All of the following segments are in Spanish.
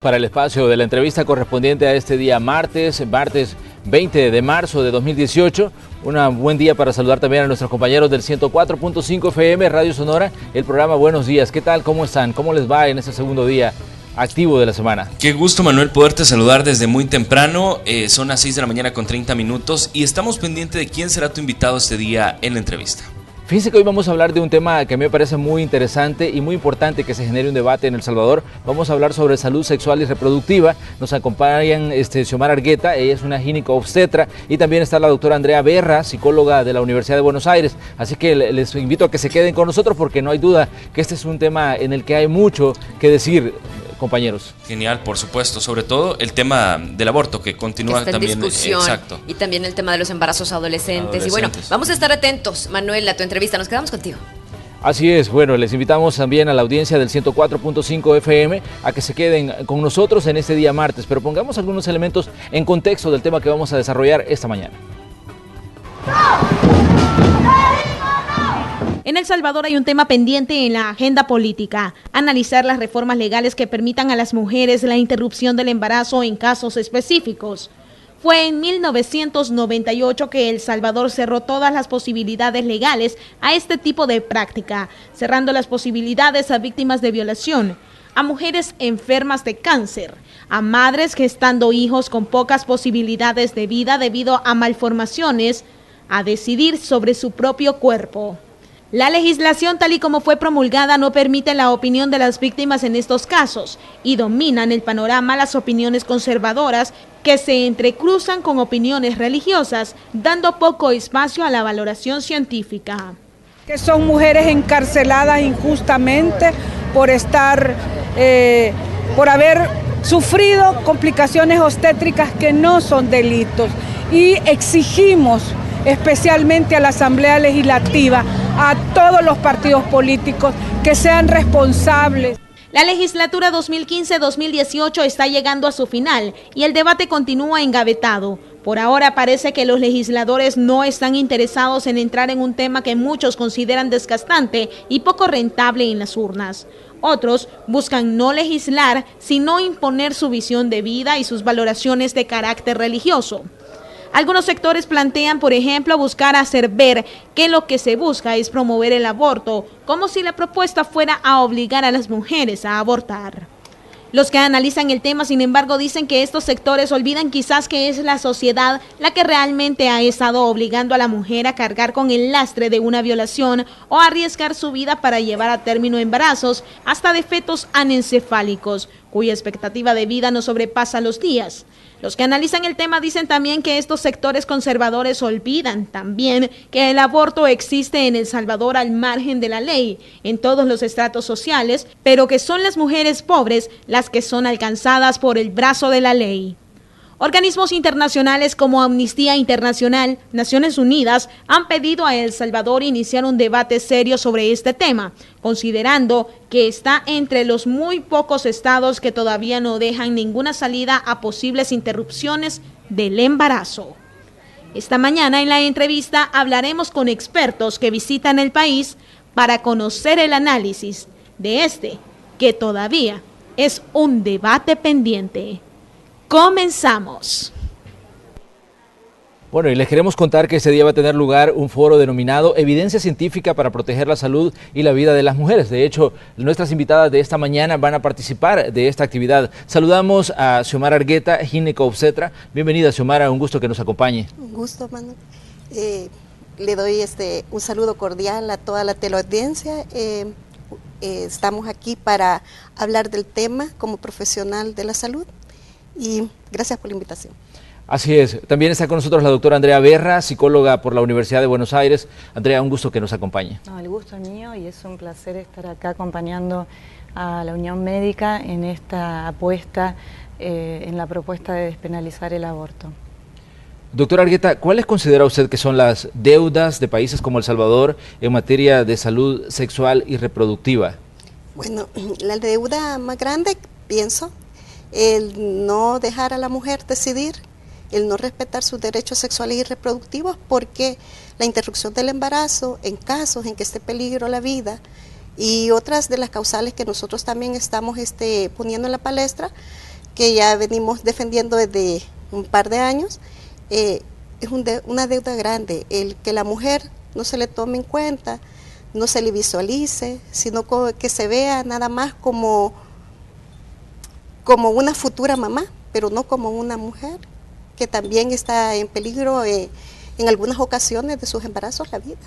Para el espacio de la entrevista correspondiente a este día martes 20 de marzo de 2018. Un buen día para saludar también a nuestros compañeros del 104.5 FM Radio Sonora, el programa Buenos Días. ¿Qué tal? ¿Cómo están? ¿Cómo les va en este segundo día activo de la semana? Qué gusto, Manuel, poderte saludar desde muy temprano. Son las 6 de la mañana con 30 minutos y estamos pendientes de quién será tu invitado este día en la entrevista. Fíjense que hoy vamos a hablar de un tema que a mí me parece muy interesante y muy importante que se genere un debate en El Salvador. Vamos a hablar sobre salud sexual y reproductiva. Nos acompañan Xiomara Argueta, ella es una ginecobstetra, y también está la doctora Andrea Berra, psicóloga de la Universidad de Buenos Aires. Así que les invito a que se queden con nosotros porque no hay duda que este es un tema en el que hay mucho que decir, compañeros. Genial, por supuesto, sobre todo el tema del aborto que continúa está también en discusión, exacto. Y también el tema de los embarazos adolescentes. Y bueno, vamos a estar atentos, Manuel, a tu entrevista. Nos quedamos contigo. Así es, bueno, les invitamos también a la audiencia del 104.5 FM a que se queden con nosotros en este día martes, pero pongamos algunos elementos en contexto del tema que vamos a desarrollar esta mañana. En El Salvador hay un tema pendiente en la agenda política: analizar las reformas legales que permitan a las mujeres la interrupción del embarazo en casos específicos. Fue en 1998 que El Salvador cerró todas las posibilidades legales a este tipo de práctica, cerrando las posibilidades a víctimas de violación, a mujeres enfermas de cáncer, a madres gestando hijos con pocas posibilidades de vida debido a malformaciones, a decidir sobre su propio cuerpo. La legislación tal y como fue promulgada no permite la opinión de las víctimas en estos casos y dominan el panorama las opiniones conservadoras que se entrecruzan con opiniones religiosas, dando poco espacio a la valoración científica. Que son mujeres encarceladas injustamente por por haber sufrido complicaciones obstétricas que no son delitos, y exigimos especialmente a la Asamblea Legislativa, a todos los partidos políticos, que sean responsables. La legislatura 2015-2018 está llegando a su final y el debate continúa engavetado. Por ahora parece que los legisladores no están interesados en entrar en un tema que muchos consideran desgastante y poco rentable en las urnas. Otros buscan no legislar, sino imponer su visión de vida y sus valoraciones de carácter religioso. Algunos sectores plantean, por ejemplo, buscar hacer ver que lo que se busca es promover el aborto, como si la propuesta fuera a obligar a las mujeres a abortar. Los que analizan el tema, sin embargo, dicen que estos sectores olvidan quizás que es la sociedad la que realmente ha estado obligando a la mujer a cargar con el lastre de una violación o a arriesgar su vida para llevar a término embarazos, hasta de fetos anencefálicos, cuya expectativa de vida no sobrepasa los días. Los que analizan el tema dicen también que estos sectores conservadores olvidan también que el aborto existe en El Salvador al margen de la ley, en todos los estratos sociales, pero que son las mujeres pobres las que son alcanzadas por el brazo de la ley. Organismos internacionales como Amnistía Internacional, Naciones Unidas, han pedido a El Salvador iniciar un debate serio sobre este tema, considerando que está entre los muy pocos estados que todavía no dejan ninguna salida a posibles interrupciones del embarazo. Esta mañana en la entrevista hablaremos con expertos que visitan el país para conocer el análisis de este, que todavía es un debate pendiente. Comenzamos. Bueno, y les queremos contar que este día va a tener lugar un foro denominado Evidencia Científica para Proteger la Salud y la Vida de las Mujeres. De hecho, nuestras invitadas de esta mañana van a participar de esta actividad. Saludamos a Xiomara Argueta, ginecobstetra. Bienvenida, Xiomara, un gusto que nos acompañe. Un gusto, Manuel. Le doy un saludo cordial a toda la teleaudiencia. Estamos aquí para hablar del tema como profesional de la salud y gracias por la invitación. Así es. También está con nosotros la doctora Andrea Berra, psicóloga por la Universidad de Buenos Aires. Andrea, un gusto que nos acompañe. No, el gusto es mío y es un placer estar acá acompañando a la Unión Médica en esta apuesta, en la propuesta de despenalizar el aborto. Doctora Argueta, ¿cuáles considera usted que son las deudas de países como El Salvador en materia de salud sexual y reproductiva? Bueno, la deuda más grande, pienso, el no dejar a la mujer decidir, el no respetar sus derechos sexuales y reproductivos, porque la interrupción del embarazo en casos en que esté en peligro la vida, y otras de las causales que nosotros también estamos poniendo en la palestra, que ya venimos defendiendo desde un par de años, es una deuda grande, el que la mujer no se le tome en cuenta, no se le visualice, sino que se vea nada más como una futura mamá, pero no como una mujer que también está en peligro en algunas ocasiones de sus embarazos, la vida.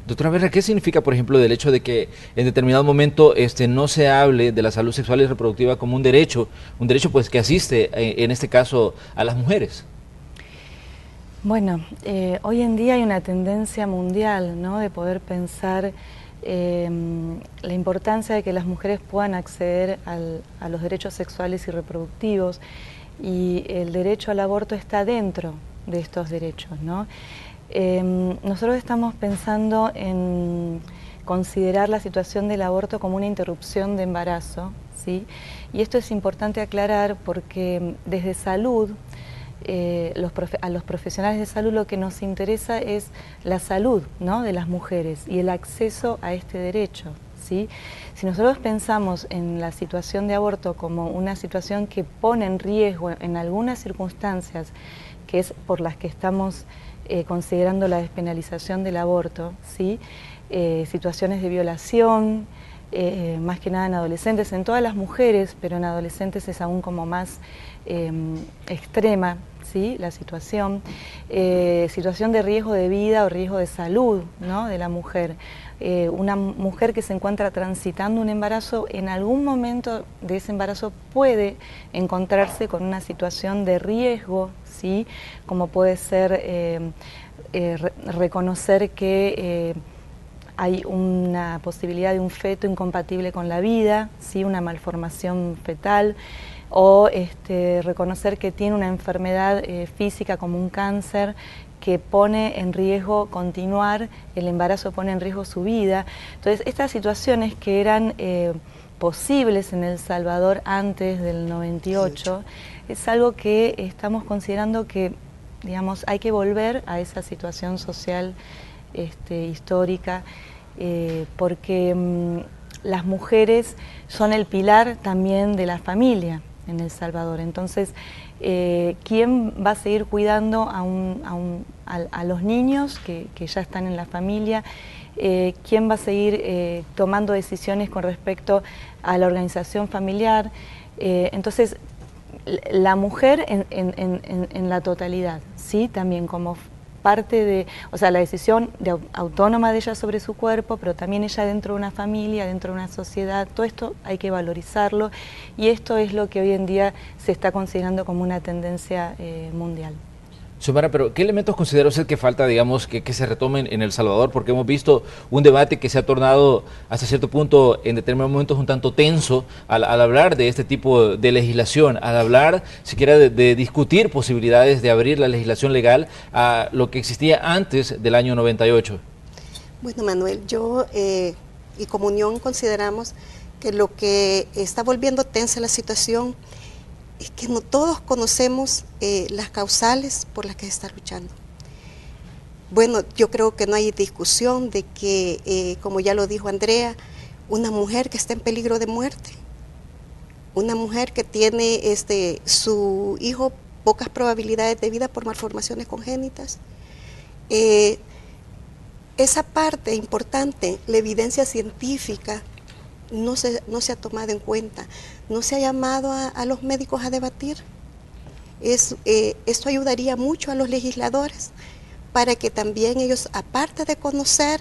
Doctora Berra, ¿qué significa, por ejemplo, del hecho de que en determinado momento no se hable de la salud sexual y reproductiva como un derecho pues que asiste, en este caso, a las mujeres? Bueno, hoy en día hay una tendencia mundial, ¿no?, de poder pensar la importancia de que las mujeres puedan acceder a los derechos sexuales y reproductivos, y el derecho al aborto está dentro de estos derechos, ¿no? Nosotros estamos pensando en considerar la situación del aborto como una interrupción de embarazo, ¿sí? Y esto es importante aclarar porque desde salud, a los profesionales de salud lo que nos interesa es la salud, ¿no?, de las mujeres y el acceso a este derecho, ¿sí? Si nosotros pensamos en la situación de aborto como una situación que pone en riesgo en algunas circunstancias, que es por las que estamos considerando la despenalización del aborto, ¿sí?, situaciones de violación, más que nada en adolescentes, en todas las mujeres, pero en adolescentes es aún como más extrema, ¿sí?, la situación de riesgo de vida o riesgo de salud, ¿no?, de la mujer. Una mujer que se encuentra transitando un embarazo, en algún momento de ese embarazo puede encontrarse con una situación de riesgo, ¿sí?, como puede ser reconocer que hay una posibilidad de un feto incompatible con la vida, ¿sí?, una malformación fetal, o reconocer que tiene una enfermedad física como un cáncer que pone en riesgo continuar, el embarazo pone en riesgo su vida. Entonces, estas situaciones que eran posibles en El Salvador antes del 98, es algo que estamos considerando que, digamos, hay que volver a esa situación social histórica, porque las mujeres son el pilar también de la familia en El Salvador. Entonces, ¿quién va a seguir cuidando a los niños que ya están en la familia? ¿Quién va a seguir tomando decisiones con respecto a la organización familiar? Entonces, la mujer en la totalidad, ¿sí?, también como parte de, o sea, la decisión autónoma de ella sobre su cuerpo, pero también ella dentro de una familia, dentro de una sociedad, todo esto hay que valorizarlo, y esto es lo que hoy en día se está considerando como una tendencia mundial. Xiomara, pero ¿qué elementos considera usted que falta, digamos, que se retomen en El Salvador? Porque hemos visto un debate que se ha tornado hasta cierto punto, en determinados momentos, un tanto tenso al hablar de este tipo de legislación, al hablar siquiera de discutir posibilidades de abrir la legislación legal a lo que existía antes del año 98. Bueno, Manuel, yo y como Unión consideramos que lo que está volviendo tensa la situación es que no todos conocemos las causales por las que se está luchando. Bueno, yo creo que no hay discusión de que, como ya lo dijo Andrea, una mujer que está en peligro de muerte, una mujer que tiene su hijo pocas probabilidades de vida por malformaciones congénitas, esa parte importante, la evidencia científica, no se ha tomado en cuenta, no se ha llamado a los médicos a debatir. Esto ayudaría mucho a los legisladores para que también ellos, aparte de conocer,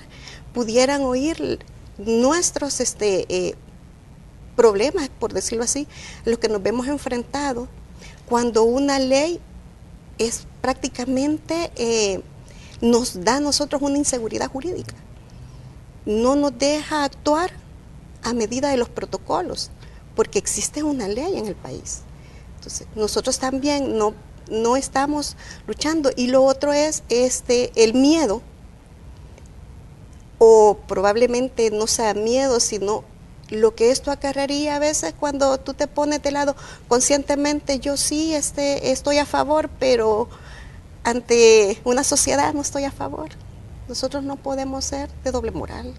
pudieran oír nuestros problemas, por decirlo así, los que nos vemos enfrentados cuando una ley es prácticamente, nos da a nosotros una inseguridad jurídica, no nos deja actuar a medida de los protocolos, porque existe una ley en el país. Entonces, nosotros también no estamos luchando. Y lo otro es el miedo, o probablemente no sea miedo, sino lo que esto acarrearía a veces cuando tú te pones de lado conscientemente. Yo sí estoy a favor, pero ante una sociedad no estoy a favor. Nosotros no podemos ser de doble moral.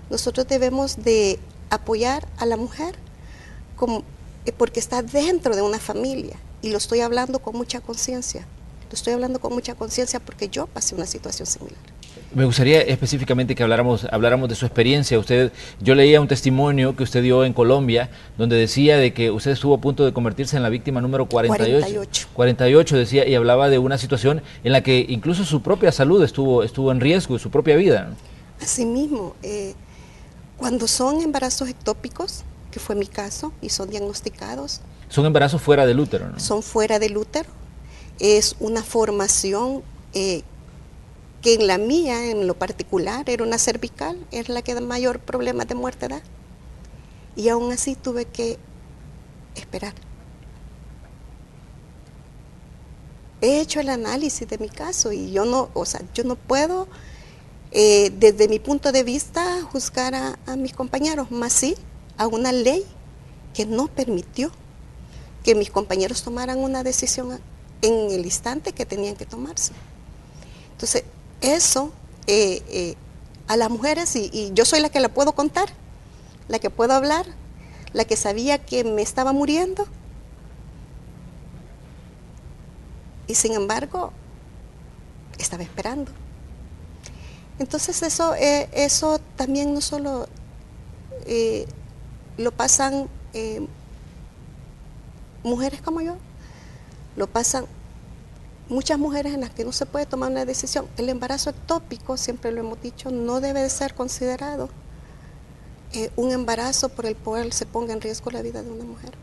Nosotros debemos de apoyar a la mujer como porque está dentro de una familia, y lo estoy hablando con mucha conciencia. Lo estoy hablando con mucha conciencia porque yo pasé una situación similar. Me gustaría específicamente que habláramos de su experiencia. Yo leía un testimonio que usted dio en Colombia, donde decía de que usted estuvo a punto de convertirse en la víctima número 48. 48 decía, y hablaba de una situación en la que incluso su propia salud estuvo en riesgo, su propia vida. Asimismo, cuando son embarazos ectópicos, que fue mi caso, y son diagnosticados. Son embarazos fuera del útero, ¿no? Son fuera del útero. Es una formación que en la mía, en lo particular, era una cervical, es la que da mayor problema de muerte da. Y aún así tuve que esperar. He hecho el análisis de mi caso y yo no puedo, desde mi punto de vista, juzgar a mis compañeros, más sí a una ley que no permitió que mis compañeros tomaran una decisión en el instante que tenían que tomarse. Entonces, eso a las mujeres, y yo soy la que la puedo contar, la que puedo hablar, la que sabía que me estaba muriendo, y sin embargo, estaba esperando. Entonces eso también no solo lo pasan mujeres como yo, lo pasan muchas mujeres en las que no se puede tomar una decisión. El embarazo ectópico, siempre lo hemos dicho, no debe de ser considerado un embarazo por el cual se ponga en riesgo la vida de una mujer.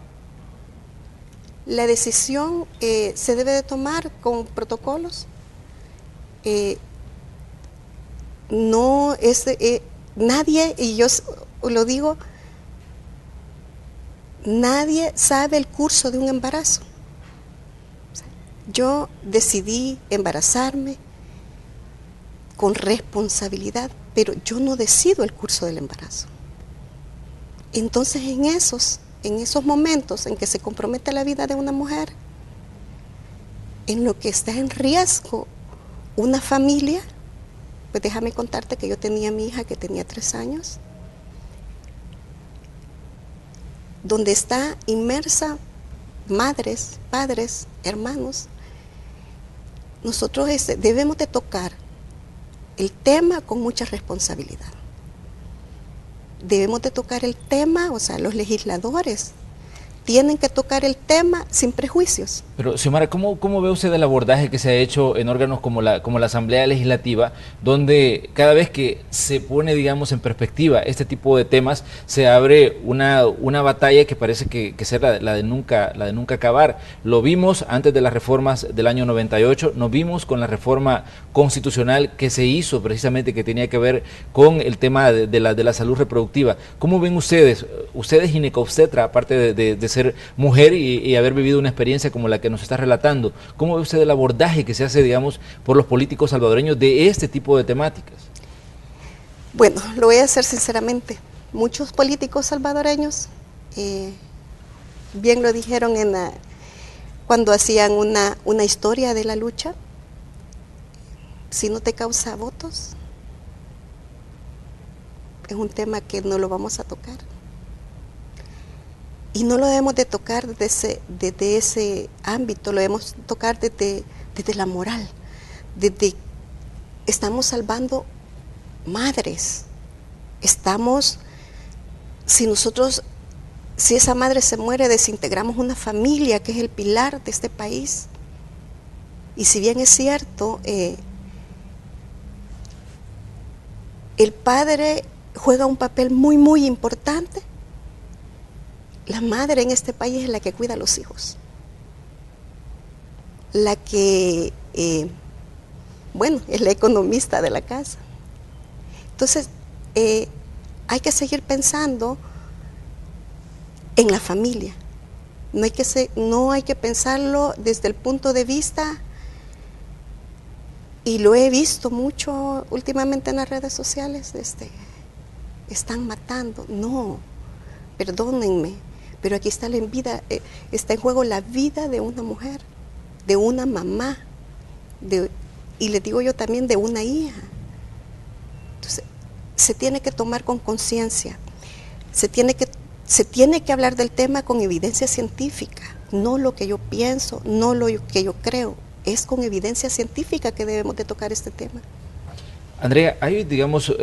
La decisión se debe de tomar con protocolos. No es nadie, y yo lo digo, nadie sabe el curso de un embarazo. Yo decidí embarazarme con responsabilidad, pero yo no decido el curso del embarazo. Entonces en esos momentos en que se compromete la vida de una mujer, en lo que está en riesgo una familia, pues déjame contarte que yo tenía a mi hija que tenía 3 años, donde está inmersa madres, padres, hermanos. Nosotros debemos de tocar el tema con mucha responsabilidad. Debemos de tocar el tema, o sea, los legisladores tienen que tocar el tema sin prejuicios. Pero, Xiomara, ¿cómo ve usted el abordaje que se ha hecho en órganos como la Asamblea Legislativa, donde cada vez que se pone, digamos, en perspectiva este tipo de temas, se abre una batalla que parece que ser la de nunca acabar? Lo vimos antes de las reformas del año 98, nos vimos con la reforma constitucional que se hizo precisamente, que tenía que ver con el tema de la salud reproductiva. ¿Cómo ven ustedes ginecobstetra, aparte de ser mujer y haber vivido una experiencia como la que nos está relatando? ¿Cómo ve usted el abordaje que se hace, digamos, por los políticos salvadoreños de este tipo de temáticas? Bueno, lo voy a hacer sinceramente. Muchos políticos salvadoreños, bien lo dijeron cuando hacían una historia de la lucha, si no te causa votos, es un tema que no lo vamos a tocar. Y no lo debemos de tocar desde ese ámbito, lo debemos tocar desde la moral, estamos salvando madres, si esa madre se muere, desintegramos una familia que es el pilar de este país. Y si bien es cierto, el padre juega un papel muy, muy importante, la madre en este país es la que cuida a los hijos, la que, es la economista de la casa. Entonces, hay que seguir pensando en la familia. No hay que pensarlo desde el punto de vista, y lo he visto mucho últimamente en las redes sociales, están matando. No, perdónenme, pero aquí está está en juego la vida de una mujer, de una mamá, y le digo yo también de una hija. Entonces, se tiene que tomar con conciencia, se tiene que se tiene que hablar del tema con evidencia científica, no lo que yo pienso, no lo que yo creo, es con evidencia científica que debemos de tocar este tema. Andrea, hay, digamos,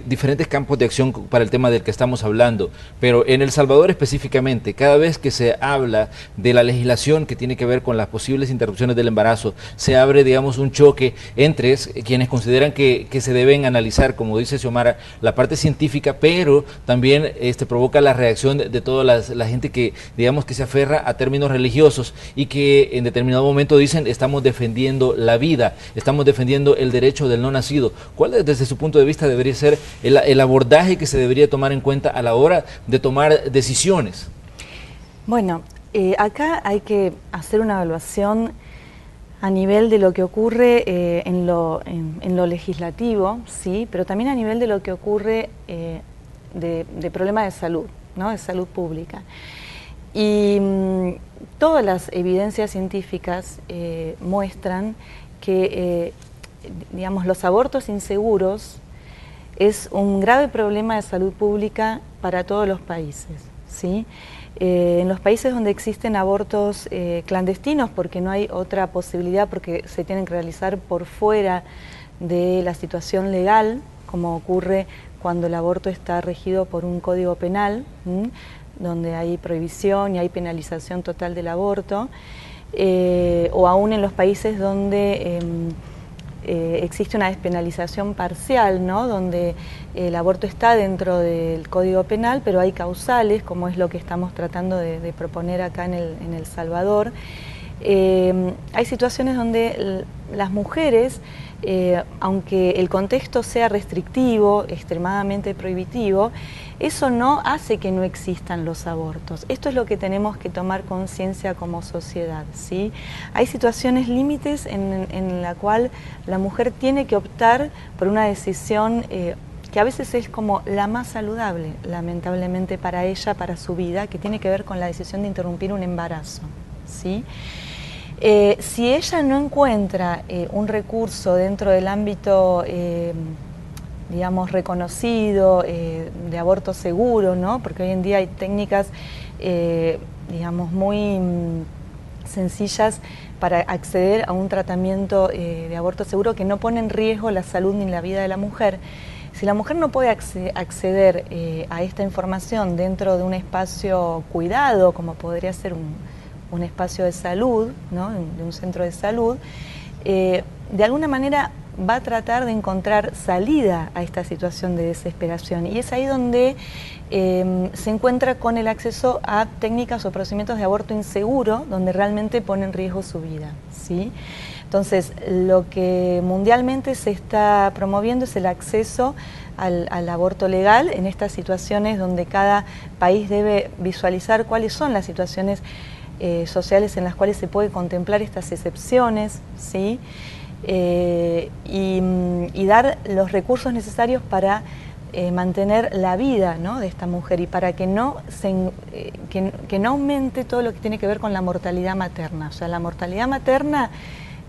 diferentes campos de acción para el tema del que estamos hablando, pero en El Salvador específicamente, cada vez que se habla de la legislación que tiene que ver con las posibles interrupciones del embarazo, se abre, digamos, un choque entre quienes consideran que se deben analizar, como dice Xiomara, la parte científica, pero también provoca la reacción de toda la gente que, digamos, que se aferra a términos religiosos y que en determinado momento dicen, estamos defendiendo la vida, estamos defendiendo el derecho del no nacido. ¿Cuál desde su punto de vista debería ser el abordaje que se debería tomar en cuenta a la hora de tomar decisiones? Bueno, acá hay que hacer una evaluación a nivel de lo que ocurre en lo legislativo, sí, pero también a nivel de lo que ocurre de problemas de salud, ¿no? De salud pública. Y todas las evidencias científicas muestran que digamos, los abortos inseguros es un grave problema de salud pública para todos los países, ¿sí? En los países donde existen abortos clandestinos, porque no hay otra posibilidad, porque se tienen que realizar por fuera de la situación legal, como ocurre cuando el aborto está regido por un código penal, donde hay prohibición y hay penalización total del aborto, o aún en los países donde existe una despenalización parcial, ¿no? Donde el aborto está dentro del Código Penal, pero hay causales, como es lo que estamos tratando de proponer acá en El Salvador. Hay situaciones donde las mujeres, aunque el contexto sea restrictivo, extremadamente prohibitivo, eso no hace que no existan los abortos. Esto es lo que tenemos que tomar conciencia como sociedad, ¿sí? Hay situaciones límites en la cual la mujer tiene que optar por una decisión que a veces es como la más saludable, lamentablemente para ella, para su vida, que tiene que ver con la decisión de interrumpir un embarazo, ¿sí? Si ella no encuentra un recurso dentro del ámbito, digamos, reconocido, de aborto seguro, ¿no? Porque hoy en día hay técnicas, digamos, muy sencillas para acceder a un tratamiento de aborto seguro que no pone en riesgo la salud ni la vida de la mujer. Si la mujer no puede acceder a esta información dentro de un espacio cuidado, como podría ser un espacio de salud, ¿no? De un centro de salud, de alguna manera va a tratar de encontrar salida a esta situación de desesperación, y es ahí donde se encuentra con el acceso a técnicas o procedimientos de aborto inseguro, donde realmente pone en riesgo su vida, ¿sí? Entonces, lo que mundialmente se está promoviendo es el acceso al aborto legal en estas situaciones donde cada país debe visualizar cuáles son las situaciones sociales en las cuales se puede contemplar estas excepciones, ¿sí? Y dar los recursos necesarios para mantener la vida, ¿no? De esta mujer, y para que no aumente todo lo que tiene que ver con la mortalidad materna. O sea, la mortalidad materna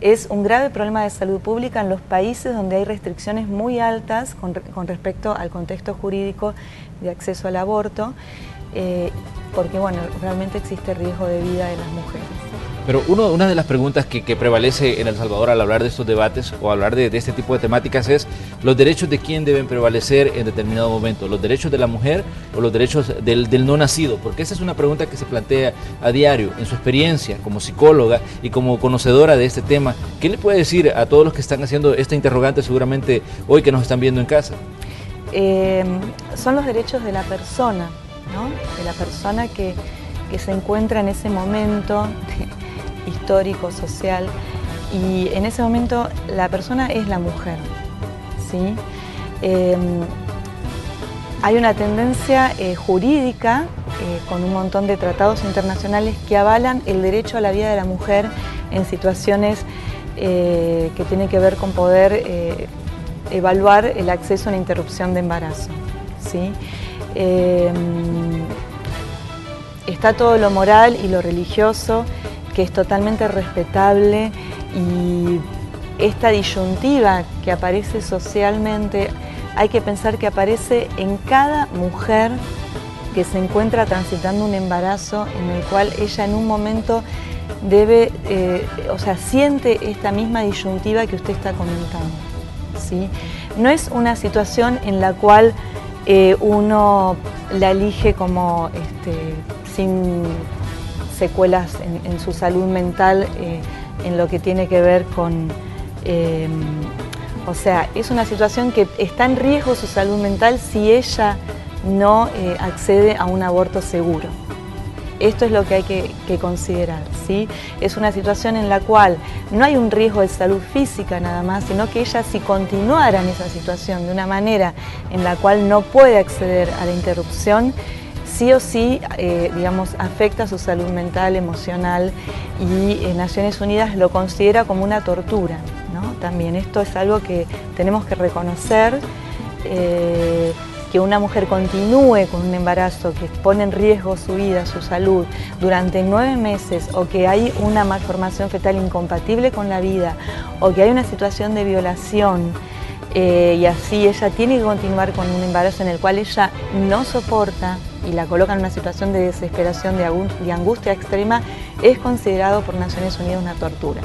es un grave problema de salud pública en los países donde hay restricciones muy altas con respecto al contexto jurídico de acceso al aborto, porque bueno, realmente existe riesgo de vida de las mujeres. Pero una de las preguntas que prevalece en El Salvador al hablar de estos debates o hablar de este tipo de temáticas es los derechos de quién deben prevalecer en determinado momento, los derechos de la mujer o los derechos del no nacido, porque esa es una pregunta que se plantea a diario. En su experiencia como psicóloga y como conocedora de este tema, ¿qué le puede decir a todos los que están haciendo esta interrogante seguramente hoy que nos están viendo en casa? Son los derechos de la persona, ¿no? De la persona que se encuentra en ese momento histórico, social, y en ese momento la persona es la mujer, ¿sí? Hay una tendencia jurídica con un montón de tratados internacionales que avalan el derecho a la vida de la mujer en situaciones que tienen que ver con poder evaluar el acceso a una interrupción de embarazo, ¿sí? Está todo lo moral y lo religioso, que es totalmente respetable, y esta disyuntiva que aparece socialmente, hay que pensar que aparece en cada mujer que se encuentra transitando un embarazo en el cual ella en un momento debe, siente esta misma disyuntiva que usted está comentando, ¿sí? No es una situación en la cual uno la elige como sin secuelas en su salud mental, en lo que tiene que ver con... es una situación que está en riesgo su salud mental si ella no accede a un aborto seguro. Esto es lo que hay que considerar, ¿sí? Es una situación en la cual no hay un riesgo de salud física nada más, sino que ella, si continuara en esa situación de una manera en la cual no puede acceder a la interrupción, sí o sí, afecta su salud mental, emocional, y Naciones Unidas lo considera como una tortura, ¿no? También esto es algo que tenemos que reconocer, que una mujer continúe con un embarazo que pone en riesgo su vida, su salud, durante 9 meses, o que hay una malformación fetal incompatible con la vida, o que hay una situación de violación, y así ella tiene que continuar con un embarazo en el cual ella no soporta y la coloca en una situación de desesperación, de angustia extrema, es considerado por Naciones Unidas una tortura.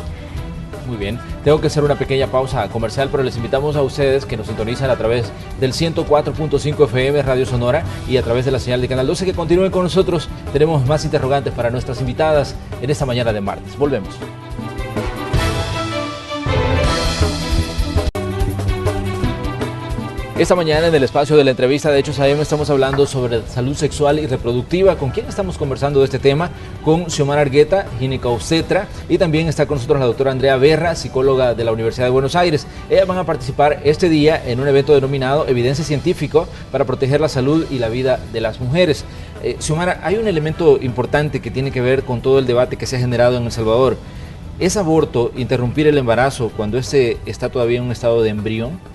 Muy bien, tengo que hacer una pequeña pausa comercial, pero les invitamos a ustedes que nos sintonizan a través del 104.5 FM Radio Sonora y a través de la señal de Canal 12 que continúen con nosotros. Tenemos más interrogantes para nuestras invitadas en esta mañana de martes. Volvemos. Esta mañana en el espacio de la entrevista de Hechos AM estamos hablando sobre salud sexual y reproductiva. ¿Con quién estamos conversando de este tema? Con Xiomara Argueta, ginecobstetra, y también está con nosotros la doctora Andrea Berra, psicóloga de la Universidad de Buenos Aires. Ellas van a participar este día en un evento denominado Evidencia Científica para proteger la salud y la vida de las mujeres. Xiomara, hay un elemento importante que tiene que ver con todo el debate que se ha generado en El Salvador. ¿Es aborto interrumpir el embarazo cuando este está todavía en un estado de embrión?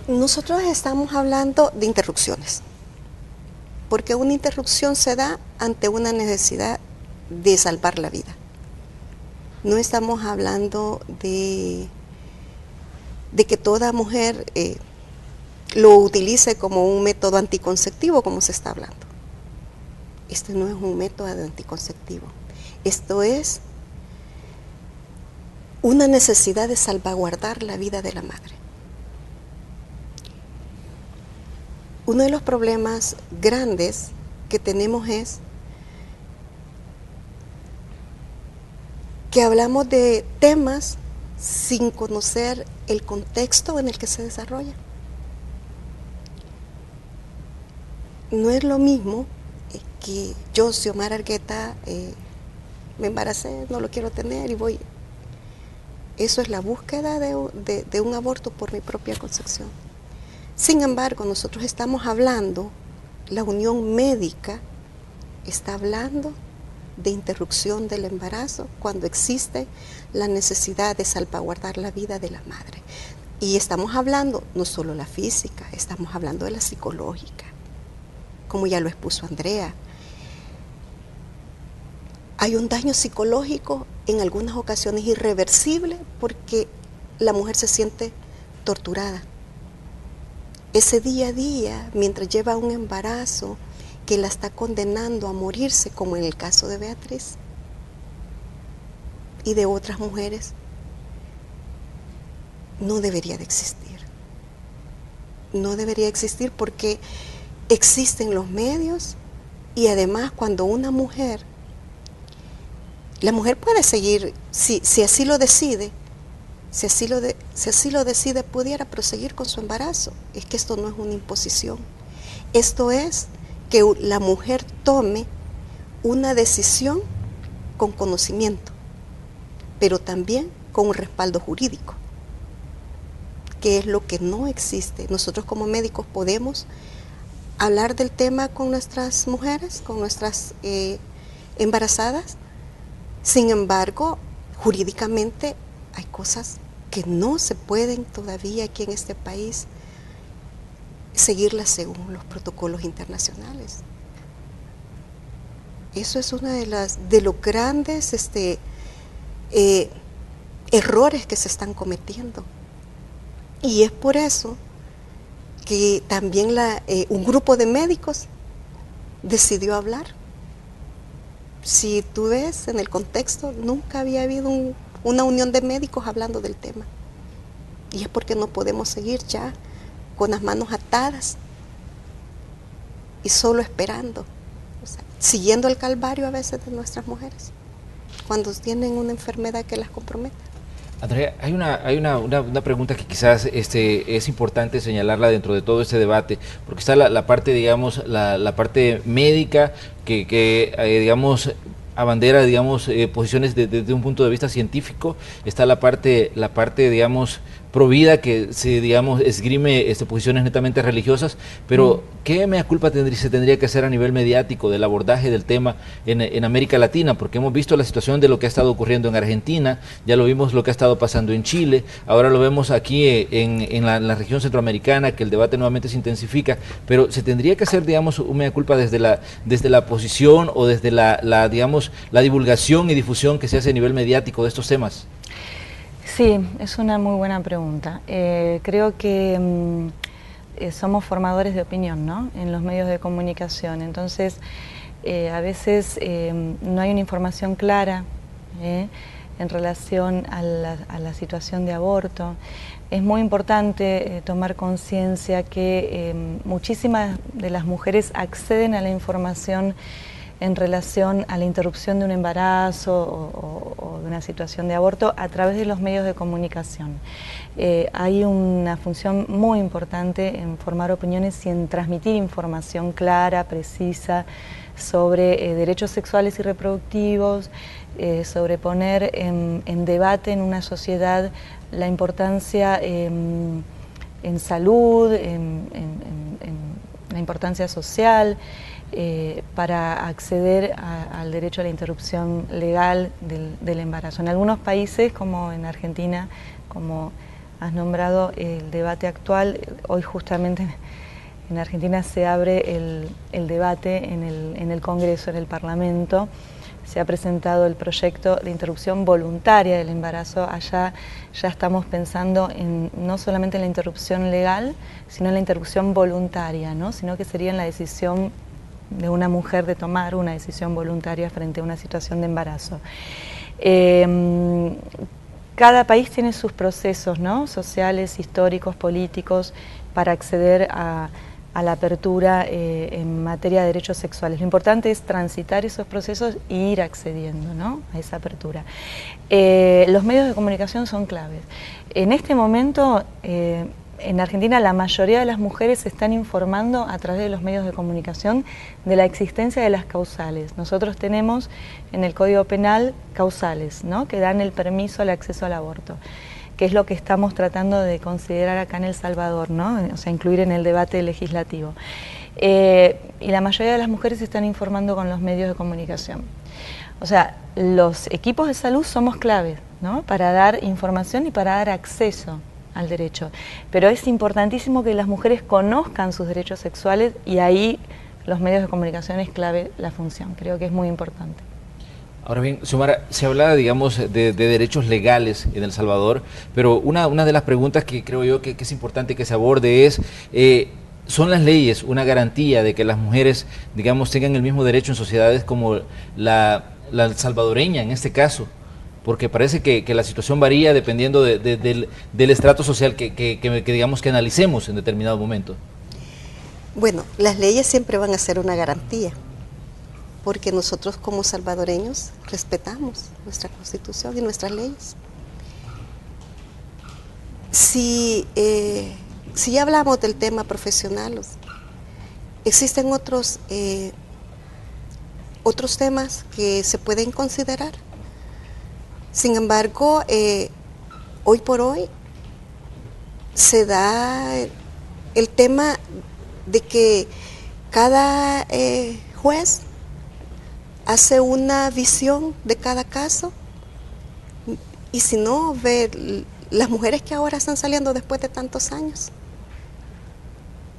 Nosotros estamos hablando de interrupciones, porque una interrupción se da ante una necesidad de salvar la vida. No estamos hablando de que toda mujer lo utilice como un método anticonceptivo, como se está hablando. Este no es un método anticonceptivo. Esto es una necesidad de salvaguardar la vida de la madre. Uno de los problemas grandes que tenemos es que hablamos de temas sin conocer el contexto en el que se desarrolla. No es lo mismo que yo, Xiomara Argueta, me embaracé, no lo quiero tener y voy. Eso es la búsqueda de un aborto por mi propia concepción. Sin embargo, nosotros estamos hablando, la unión médica está hablando de interrupción del embarazo cuando existe la necesidad de salvaguardar la vida de la madre. Y estamos hablando no solo la física, estamos hablando de la psicológica, como ya lo expuso Andrea. Hay un daño psicológico en algunas ocasiones irreversible porque la mujer se siente torturada. Ese día a día, mientras lleva un embarazo que la está condenando a morirse, como en el caso de Beatriz y de otras mujeres, no debería de existir. No debería existir porque existen los medios y además cuando una mujer, la mujer puede seguir, si así lo decide, si así lo decide, pudiera proseguir con su embarazo. Es que esto no es una imposición. Esto es que la mujer tome una decisión con conocimiento, pero también con un respaldo jurídico, que es lo que no existe. Nosotros como médicos podemos hablar del tema con nuestras mujeres, con nuestras embarazadas. Sin embargo, jurídicamente hay cosas que no se pueden todavía aquí en este país seguirlas según los protocolos internacionales. Eso es una de los grandes errores que se están cometiendo. Y es por eso que también un grupo de médicos decidió hablar. Si tú ves en el contexto, nunca había habido una unión de médicos hablando del tema. Y es porque no podemos seguir ya con las manos atadas y solo esperando, o sea, siguiendo el calvario a veces de nuestras mujeres cuando tienen una enfermedad que las compromete. Andrea, hay una pregunta que quizás es importante señalarla dentro de todo este debate, porque está la parte, digamos, la parte médica que digamos, abandera, digamos, posiciones desde un punto de vista científico, está la parte, digamos, provida que se, digamos, esgrime posiciones netamente religiosas, pero ¿qué mea culpa se tendría que hacer a nivel mediático del abordaje del tema en América Latina? Porque hemos visto la situación de lo que ha estado ocurriendo en Argentina, ya lo vimos lo que ha estado pasando en Chile, ahora lo vemos aquí en la región centroamericana, que el debate nuevamente se intensifica, pero se tendría que hacer, digamos, un mea culpa desde la posición o desde digamos, la divulgación y difusión que se hace a nivel mediático de estos temas. Sí, es una muy buena pregunta. Creo que somos formadores de opinión, ¿no?, en los medios de comunicación. Entonces, a veces no hay una información clara en relación a la situación de aborto. Es muy importante tomar conciencia que muchísimas de las mujeres acceden a la información en relación a la interrupción de un embarazo o de una situación de aborto a través de los medios de comunicación. Hay una función muy importante en formar opiniones y en transmitir información clara, precisa, sobre derechos sexuales y reproductivos, sobre poner en debate en una sociedad la importancia en salud, en la importancia social, para acceder al derecho a la interrupción legal del embarazo. En algunos países, como en Argentina, como has nombrado, el debate actual, hoy justamente en Argentina se abre el debate en el Congreso, en el Parlamento. Se ha presentado el proyecto de interrupción voluntaria del embarazo. Allá ya estamos pensando no solamente en la interrupción legal, sino en la interrupción voluntaria, ¿no?, sino que sería en la decisión de una mujer de tomar una decisión voluntaria frente a una situación de embarazo. Cada país tiene sus procesos, ¿no?, sociales, históricos, políticos, para acceder a la apertura en materia de derechos sexuales. Lo importante es transitar esos procesos e ir accediendo, ¿no?, a esa apertura. Los medios de comunicación son claves. En este momento, en Argentina, la mayoría de las mujeres se están informando a través de los medios de comunicación de la existencia de las causales. Nosotros tenemos en el Código Penal causales, ¿no?, que dan el permiso al acceso al aborto, que es lo que estamos tratando de considerar acá en El Salvador, ¿no?, o sea, incluir en el debate legislativo. Y la mayoría de las mujeres se están informando con los medios de comunicación. O sea, los equipos de salud somos claves, ¿no?, para dar información y para dar acceso al derecho. Pero es importantísimo que las mujeres conozcan sus derechos sexuales, y ahí los medios de comunicación es clave la función. Creo que es muy importante. Ahora bien, Xiomara, se habla, digamos, de derechos legales en El Salvador, pero una de las preguntas que creo yo que es importante que se aborde es, ¿son las leyes una garantía de que las mujeres, digamos, tengan el mismo derecho en sociedades como la salvadoreña en este caso? Porque parece que la situación varía dependiendo del estrato social que digamos que analicemos en determinado momento. Bueno, las leyes siempre van a ser una garantía, porque nosotros como salvadoreños respetamos nuestra Constitución y nuestras leyes. Si hablamos del tema profesional, existen otros temas que se pueden considerar. Sin embargo, hoy por hoy se da el tema de que cada juez hace una visión de cada caso, y si no, ve las mujeres que ahora están saliendo después de tantos años,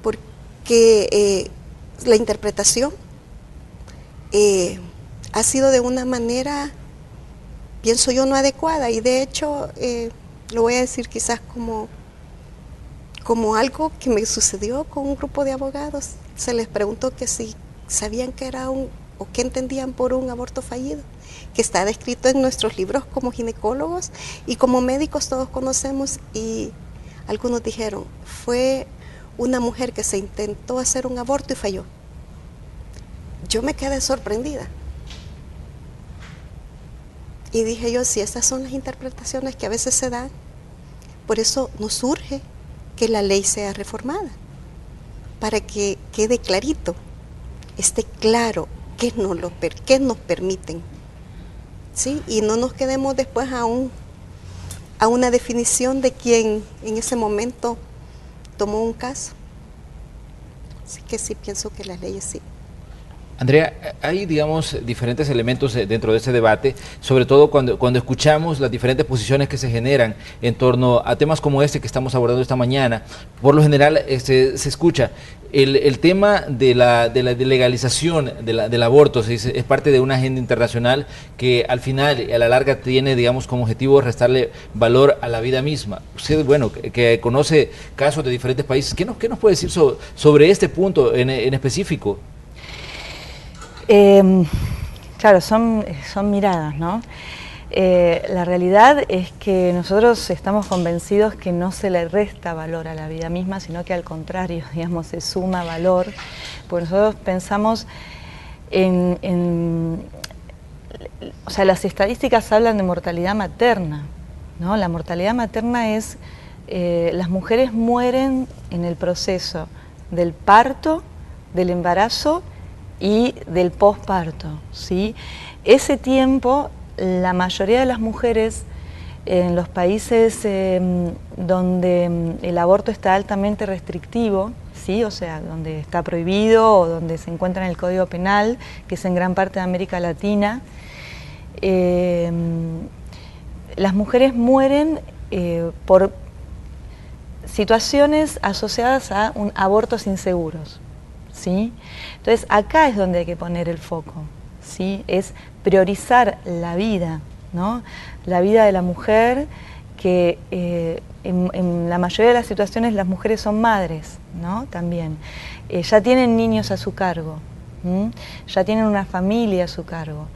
porque la interpretación ha sido de una manera, pienso yo, no adecuada, y de hecho lo voy a decir quizás como como algo que me sucedió con un grupo de abogados. Se les preguntó que si sabían que era o qué entendían por un aborto fallido, que está descrito en nuestros libros como ginecólogos y como médicos todos conocemos, y algunos dijeron, fue una mujer que se intentó hacer un aborto y falló. Yo me quedé sorprendida. Y dije yo, si estas son las interpretaciones que a veces se dan, por eso nos urge que la ley sea reformada, para que quede clarito, esté claro qué nos permiten, ¿sí? Y no nos quedemos después a una definición de quien en ese momento tomó un caso. Así que sí pienso que las leyes sí. Andrea, hay, digamos, diferentes elementos dentro de este debate, sobre todo cuando escuchamos las diferentes posiciones que se generan en torno a temas como este que estamos abordando esta mañana. Por lo general se escucha el tema de la legalización del aborto, es parte de una agenda internacional que al final y a la larga tiene, digamos, como objetivo restarle valor a la vida misma. Usted, bueno, que conoce casos de diferentes países, ¿qué nos puede decir sobre este punto en específico? Claro, son miradas, ¿no? La realidad es que nosotros estamos convencidos que no se le resta valor a la vida misma, sino que al contrario, digamos, se suma valor, porque nosotros pensamos o sea, las estadísticas hablan de mortalidad materna, ¿no? La mortalidad materna es, las mujeres mueren en el proceso del parto, del embarazo y del posparto, ¿sí? Ese tiempo, la mayoría de las mujeres en los países donde el aborto está altamente restrictivo, ¿sí? O sea, donde está prohibido o donde se encuentra en el Código Penal, que es en gran parte de América Latina, las mujeres mueren por situaciones asociadas a abortos inseguros, ¿sí? Entonces acá es donde hay que poner el foco, ¿sí? Es priorizar la vida, ¿no? La vida de la mujer, que en la mayoría de las situaciones las mujeres son madres, ¿no? También. Ya tienen niños a su cargo, ya tienen una familia a su cargo.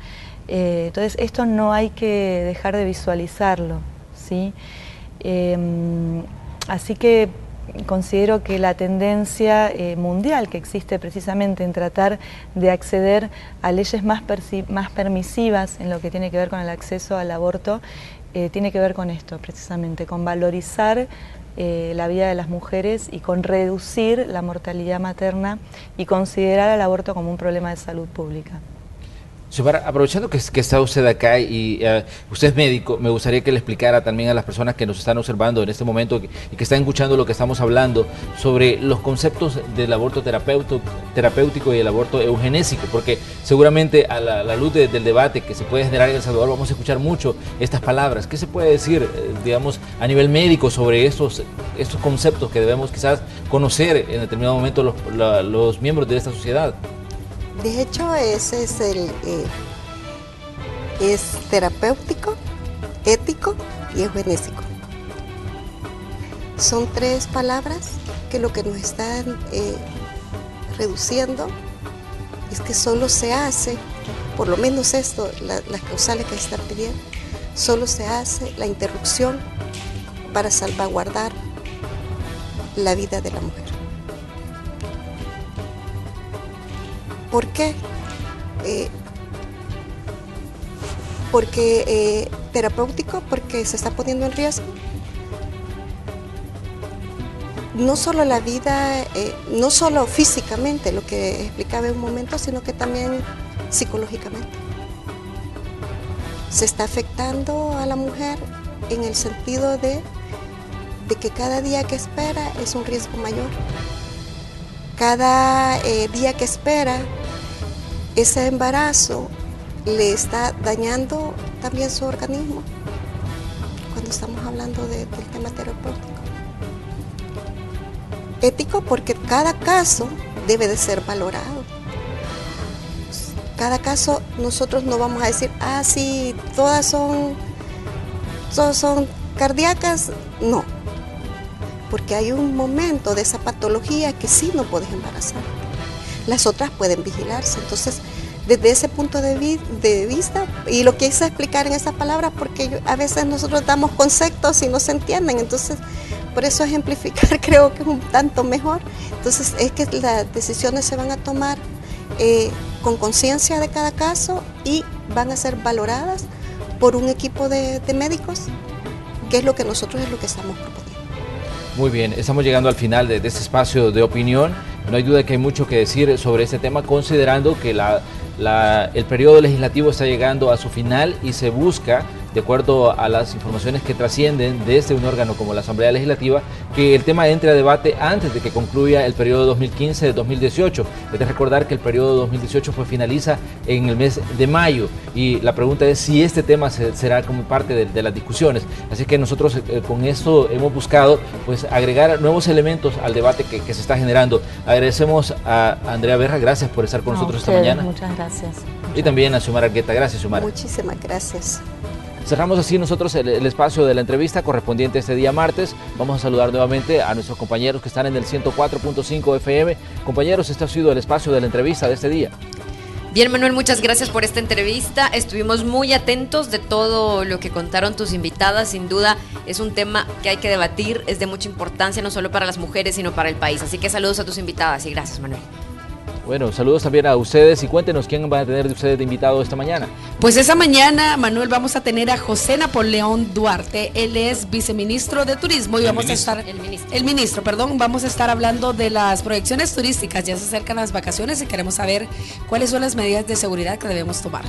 Entonces esto no hay que dejar de visualizarlo, ¿sí? Así que considero que la tendencia mundial que existe precisamente en tratar de acceder a leyes más permisivas en lo que tiene que ver con el acceso al aborto, tiene que ver con esto precisamente, con valorizar la vida de las mujeres y con reducir la mortalidad materna y considerar al aborto como un problema de salud pública. Xiomara, aprovechando que está usted acá y usted es médico, me gustaría que le explicara también a las personas que nos están observando en este momento y que están escuchando lo que estamos hablando sobre los conceptos del aborto terapéutico y el aborto eugenésico, porque seguramente a la luz del debate que se puede generar en El Salvador vamos a escuchar mucho estas palabras. ¿Qué se puede decir, digamos, a nivel médico sobre estos conceptos que debemos quizás conocer en determinado momento los miembros de esta sociedad? De hecho, ese es terapéutico, ético y eugenésico. Son tres palabras que lo que nos están reduciendo es que solo se hace, por lo menos esto, las causales que se están pidiendo, solo se hace la interrupción para salvaguardar la vida de la mujer. ¿Por qué? Porque terapéutico, porque se está poniendo en riesgo no solo la vida, no solo físicamente, lo que explicaba en un momento, sino que también psicológicamente. Se está afectando a la mujer en el sentido de que cada día que espera es un riesgo mayor. Cada día que espera ese embarazo le está dañando también su organismo, cuando estamos hablando del tema terapéutico. Ético, porque cada caso debe de ser valorado. Cada caso nosotros no vamos a decir, sí, todas son cardíacas, no. porque hay un momento de esa patología que sí no puedes embarazar. Las otras pueden vigilarse. Entonces, desde ese punto de vista, y lo quise explicar en esas palabras porque a veces nosotros damos conceptos y no se entienden, entonces por eso ejemplificar creo que es un tanto mejor. Entonces es que las decisiones se van a tomar con conciencia de cada caso y van a ser valoradas por un equipo de médicos, que es lo que nosotros estamos proponiendo. Muy bien, estamos llegando al final de este espacio de opinión. No hay duda que hay mucho que decir sobre este tema, considerando que el periodo legislativo está llegando a su final y se busca, de acuerdo a las informaciones que trascienden desde un órgano como la Asamblea Legislativa, que el tema entre a debate antes de que concluya el periodo 2015-2018. Hay que recordar que el periodo 2018 finaliza en el mes de mayo y la pregunta es si este tema será como parte de las discusiones. Así que nosotros con esto hemos buscado pues agregar nuevos elementos al debate que se está generando. Agradecemos a Andrea Berra, gracias por estar con nosotros esta mañana. Muchas gracias. Y también a Xiomara Argueta. Gracias, Xiomara. Muchísimas gracias. Cerramos así nosotros el espacio de la entrevista correspondiente este día martes. Vamos a saludar nuevamente a nuestros compañeros que están en el 104.5 FM. Compañeros, este ha sido el espacio de la entrevista de este día. Bien, Manuel, muchas gracias por esta entrevista. Estuvimos muy atentos de todo lo que contaron tus invitadas. Sin duda es un tema que hay que debatir, es de mucha importancia no solo para las mujeres, sino para el país. Así que saludos a tus invitadas y gracias, Manuel. Bueno, saludos también a ustedes y cuéntenos quién van a tener de ustedes de invitado esta mañana. Pues esta mañana, Manuel, vamos a tener a José Napoleón Duarte. Él es viceministro de Turismo y vamos a estar vamos a estar hablando de las proyecciones turísticas. Ya se acercan las vacaciones y queremos saber cuáles son las medidas de seguridad que debemos tomar.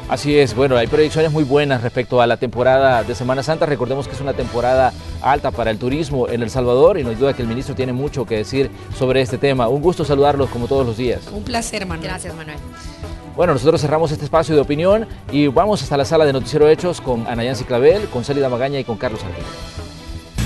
Así es, bueno, hay proyecciones muy buenas respecto a la temporada de Semana Santa. Recordemos que es una temporada alta para el turismo en El Salvador y no hay duda que el ministro tiene mucho que decir sobre este tema. Un gusto saludarlos como todos los días. Un placer, Manuel. Gracias, Manuel. Bueno, nosotros cerramos este espacio de opinión y vamos hasta la sala de Noticiero Hechos con Ana Yancy Clavel, con Célida Magaña y con Carlos Argueta.